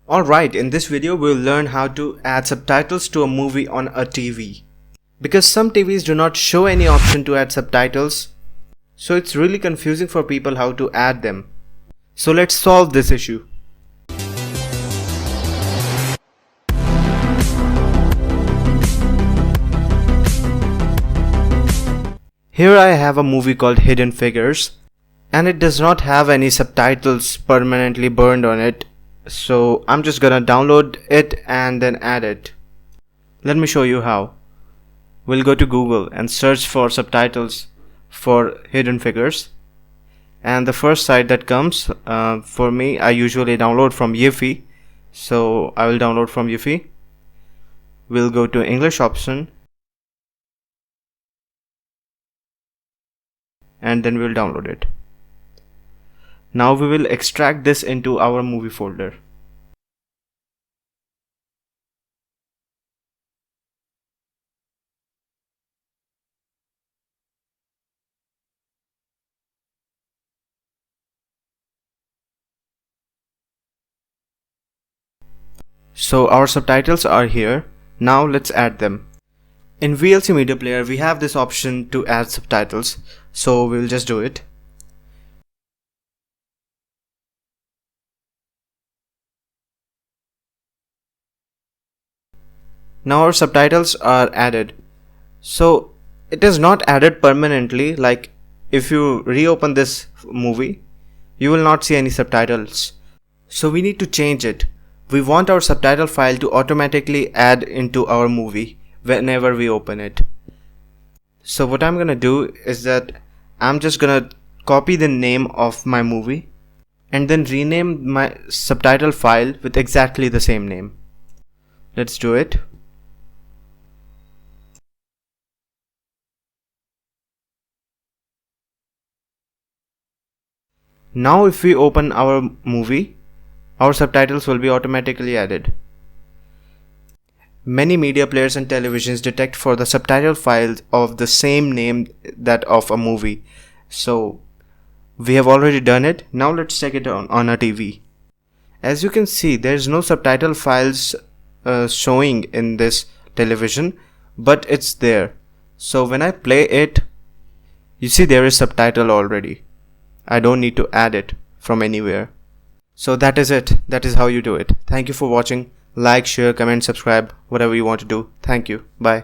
Alright, in this video we'll learn how to add subtitles to a movie on a TV. Because some TVs do not show any option to add subtitles, so it's really confusing for people how to add them. So let's solve this issue. Here I have a movie called Hidden Figures, and it does not have any subtitles permanently burned on it. So I'm just gonna download it and then add it. Let me show you how. We'll go to Google and search for subtitles for Hidden Figures. And the first site that comes, for me, I usually download from Yiffy. So I will download from Yiffy. We'll go to English option. And then we'll download it. Now we will extract this into our movie folder. So our subtitles are here. Now let's add them. In VLC Media Player we have this option to add subtitles, so we'll just do it. Now our subtitles are added. So it is not added permanently, like if you reopen this movie, you will not see any subtitles. So we need to change it. We want our subtitle file to automatically add into our movie whenever we open it. So what I'm gonna do is that I'm just gonna copy the name of my movie and then rename my subtitle file with exactly the same name. Let's do it. Now if we open our movie, our subtitles will be automatically added. Many media players and televisions detect for the subtitle files of the same name that of a movie. So we have already done it. Now let's check it on a TV. As you can see, there is no subtitle files showing in this television, but it's there. So when I play it, you see there is subtitle already. I don't need to add it from anywhere. So that is it. That is how you do it. Thank you for watching. Like, share, comment, subscribe, whatever you want to do. Thank you. Bye.